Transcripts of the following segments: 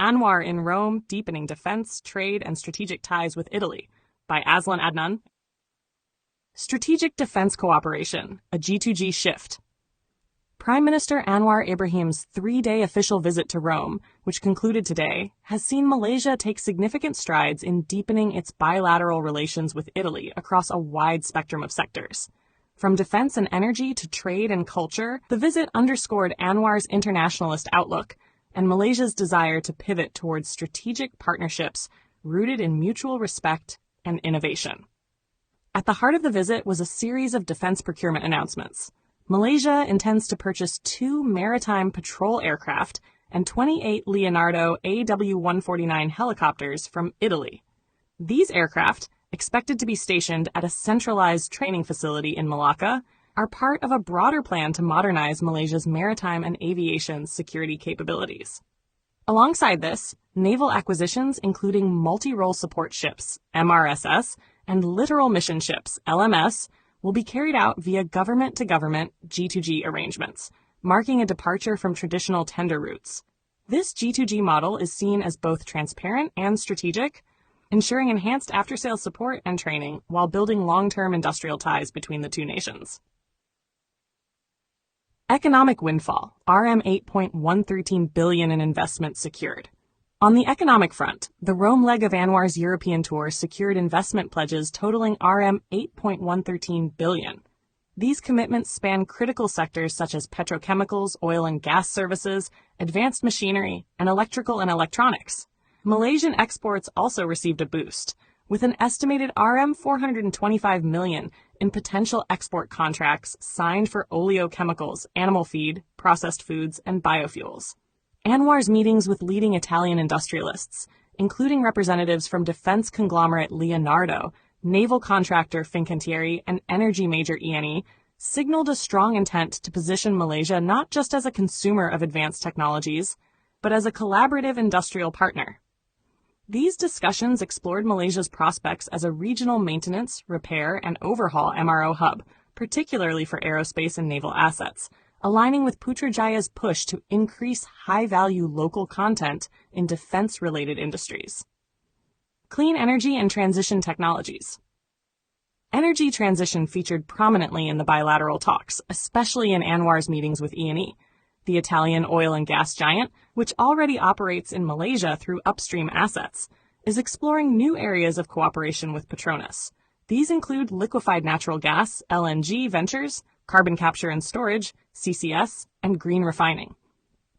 Anwar in Rome, Deepening Defense, Trade, and Strategic Ties with Italy, by AZLAN ADNAN. Strategic Defense Cooperation, a G2G Shift. Prime Minister Anwar Ibrahim's 3-day official visit to Rome, which concluded today, has seen Malaysia take significant strides in deepening its bilateral relations with Italy across a wide spectrum of sectors. From defense and energy to trade and culture, the visit underscored Anwar's internationalist outlook and Malaysia's desire to pivot towards strategic partnerships rooted in mutual respect and innovation. At the heart of the visit was a series of defense procurement announcements. Malaysia intends to purchase 2 Maritime patrol aircraft and 28 Leonardo AW149 helicopters from Italy. These aircraft, expected to be stationed at a centralized training facility in Malacca, are part of a broader plan to modernize Malaysia's maritime and aviation security capabilities. Alongside this, naval acquisitions including multi-role support ships, MRSS, and littoral mission ships, LMS, will be carried out via government-to-government G2G arrangements, marking a departure from traditional tender routes. This G2G model is seen as both transparent and strategic, ensuring enhanced after-sales support and training while building long-term industrial ties between the two nations. Economic windfall, RM 8.113 billion in investment secured. On the economic front, the Rome leg of Anwar's European tour secured investment pledges totaling RM 8.113 billion. These commitments span critical sectors such as petrochemicals, oil and gas services, advanced machinery, and electrical and electronics. Malaysian exports also received a boost, with an estimated RM 425 million in potential export contracts signed for oleochemicals, animal feed, processed foods, and biofuels. Anwar's meetings with leading Italian industrialists, including representatives from defense conglomerate Leonardo, naval contractor Fincantieri, and energy major Eni, signaled a strong intent to position Malaysia not just as a consumer of advanced technologies, but as a collaborative industrial partner. These discussions explored Malaysia's prospects as a regional maintenance, repair, and overhaul MRO hub, particularly for aerospace and naval assets, aligning with Putrajaya's push to increase high-value local content in defense-related industries. Clean energy and transition technologies. Energy transition featured prominently in the bilateral talks, especially in Anwar's meetings with Eni, the Italian oil and gas giant, which already operates in Malaysia through upstream assets, is exploring new areas of cooperation with Petronas. These include liquefied natural gas, LNG ventures, carbon capture and storage, CCS, and green refining.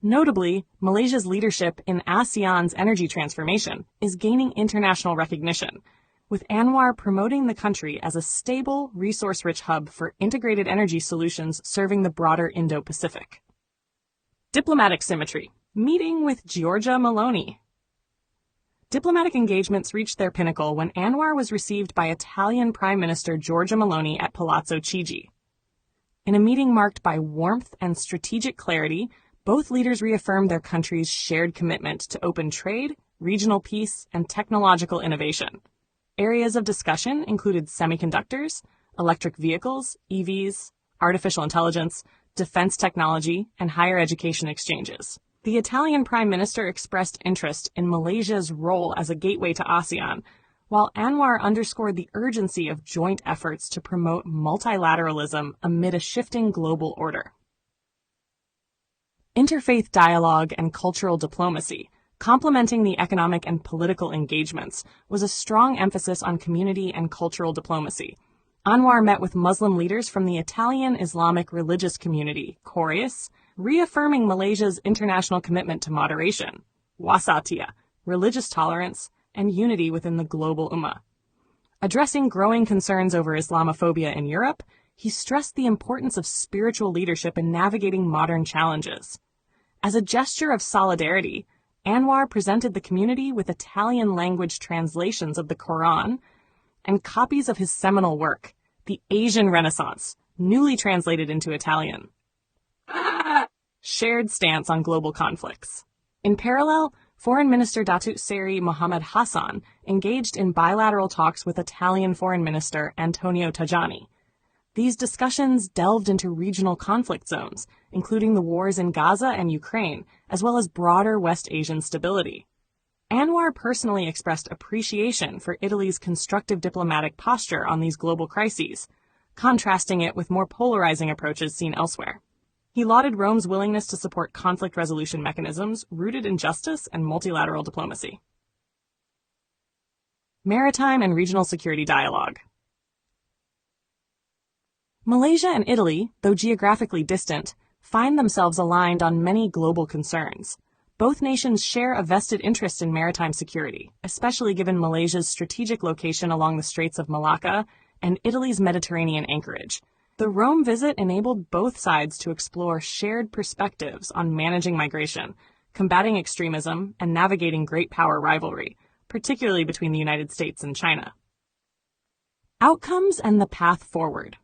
Notably, Malaysia's leadership in ASEAN's energy transformation is gaining international recognition, with Anwar promoting the country as a stable, resource-rich hub for integrated energy solutions serving the broader Indo-Pacific. Diplomatic symmetry. Meeting with Giorgia Meloni. Diplomatic engagements reached their pinnacle when Anwar was received by Italian Prime Minister Giorgia Meloni at Palazzo Chigi. In a meeting marked by warmth and strategic clarity, both leaders reaffirmed their countries' shared commitment to open trade, regional peace, and technological innovation. Areas of discussion included semiconductors, electric vehicles, EVs, artificial intelligence, defense technology, and higher education exchanges. The Italian Prime Minister expressed interest in Malaysia's role as a gateway to ASEAN, while Anwar underscored the urgency of joint efforts to promote multilateralism amid a shifting global order. Interfaith dialogue and cultural diplomacy, complementing the economic and political engagements, was a strong emphasis on community and cultural diplomacy. Anwar met with Muslim leaders from the Italian Islamic religious community, Quraysh, reaffirming Malaysia's international commitment to moderation, wasatiyah, religious tolerance, and unity within the global ummah. Addressing growing concerns over Islamophobia in Europe, he stressed the importance of spiritual leadership in navigating modern challenges. As a gesture of solidarity, Anwar presented the community with Italian-language translations of the Quran and copies of his seminal work, The Asian Renaissance, newly translated into Italian. Shared stance on global conflicts. In parallel, Foreign Minister Datuk Seri Mohammed Hassan engaged in bilateral talks with Italian Foreign Minister Antonio Tajani. These discussions delved into regional conflict zones, including the wars in Gaza and Ukraine, as well as broader West Asian stability. Anwar personally expressed appreciation for Italy's constructive diplomatic posture on these global crises, contrasting it with more polarizing approaches seen elsewhere. He lauded Rome's willingness to support conflict resolution mechanisms rooted in justice and multilateral diplomacy. Maritime and regional security dialogue. Malaysia and Italy, though geographically distant, find themselves aligned on many global concerns. Both nations share a vested interest in maritime security, especially given Malaysia's strategic location along the Straits of Malacca and Italy's Mediterranean anchorage. The Rome visit enabled both sides to explore shared perspectives on managing migration, combating extremism, and navigating great power rivalry, particularly between the United States and China. Outcomes and the path forward.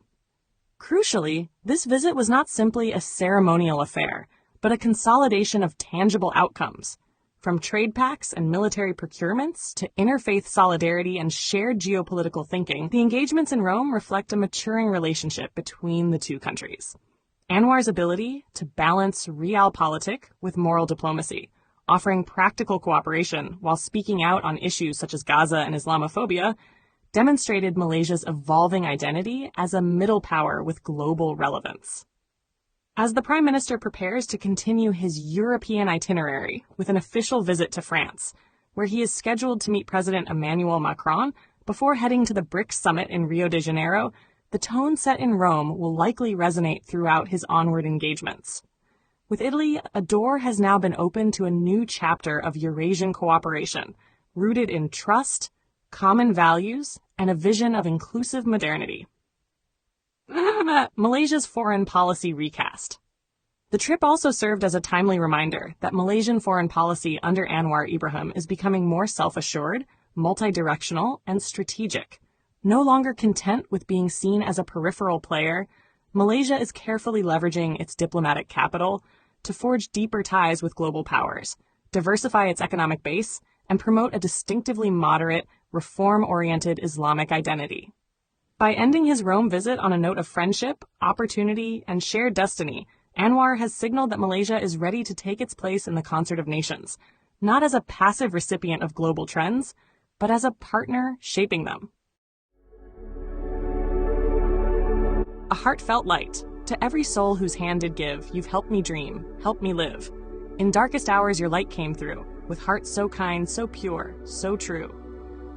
Crucially, this visit was not simply a ceremonial affair, but a consolidation of tangible outcomes. From trade pacts and military procurements to interfaith solidarity and shared geopolitical thinking, the engagements in Rome reflect a maturing relationship between the two countries. Anwar's ability to balance realpolitik with moral diplomacy, offering practical cooperation while speaking out on issues such as Gaza and Islamophobia, demonstrated Malaysia's evolving identity as a middle power with global relevance. As the Prime Minister prepares to continue his European itinerary with an official visit to France, where he is scheduled to meet President Emmanuel Macron before heading to the BRICS summit in Rio de Janeiro, the tone set in Rome will likely resonate throughout his onward engagements. With Italy, a door has now been opened to a new chapter of Eurasian cooperation, rooted in trust, common values, and a vision of inclusive modernity. Malaysia's foreign policy recast. The trip also served as a timely reminder that Malaysian foreign policy under Anwar Ibrahim is becoming more self-assured, multi-directional, and strategic. No longer content with being seen as a peripheral player, Malaysia is carefully leveraging its diplomatic capital to forge deeper ties with global powers, diversify its economic base, and promote a distinctively moderate, reform-oriented Islamic identity. By ending his Rome visit on a note of friendship, opportunity, and shared destiny, Anwar has signaled that Malaysia is ready to take its place in the concert of nations, not as a passive recipient of global trends, but as a partner shaping them. A heartfelt light. To every soul whose hand did give, you've helped me dream, helped me live. In darkest hours your light came through, with hearts so kind, so pure, so true.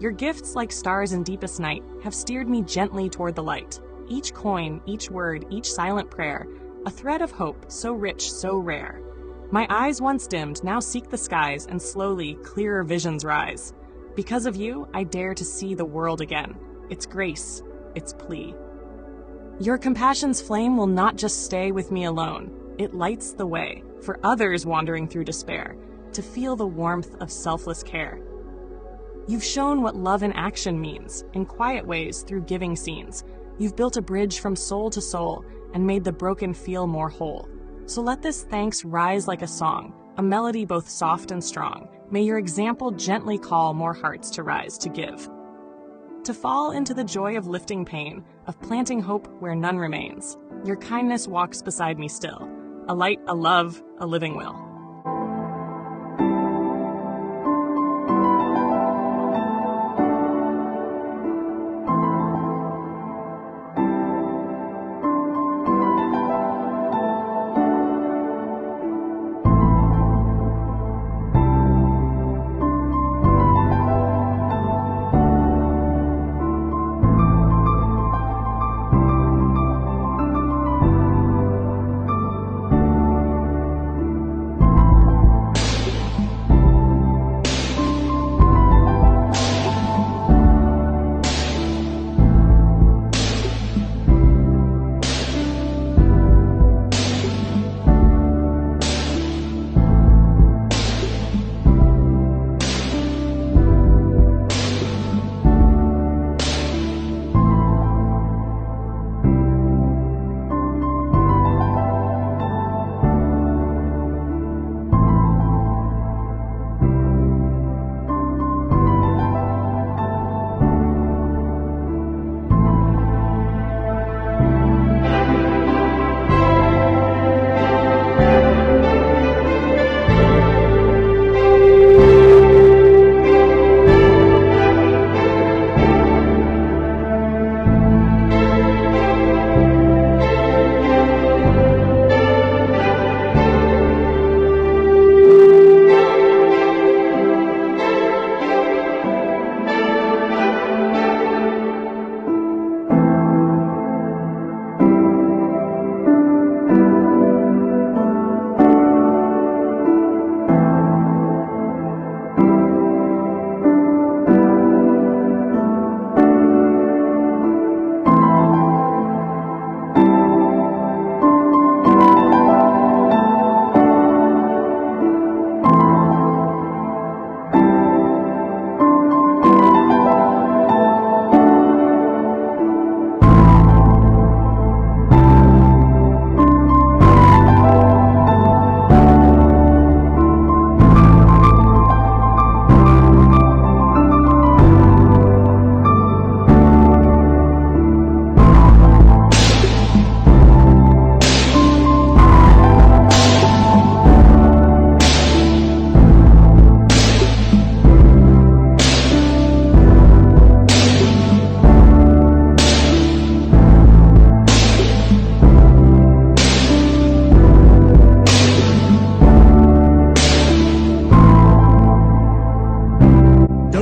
Your gifts, like stars in deepest night, have steered me gently toward the light. Each coin, each word, each silent prayer, a thread of hope so rich, so rare. My eyes once dimmed now seek the skies, and slowly clearer visions rise. Because of you, I dare to see the world again, its grace, its plea. Your compassion's flame will not just stay with me alone. It lights the way for others wandering through despair to feel the warmth of selfless care. You've shown what love in action means, in quiet ways through giving scenes. You've built a bridge from soul to soul and made the broken feel more whole. So let this thanks rise like a song, a melody both soft and strong. May your example gently call more hearts to rise to give. To fall into the joy of lifting pain, of planting hope where none remains. Your kindness walks beside me still, a light, a love, a living will.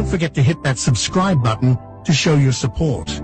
Don't forget to hit that subscribe button to show your support.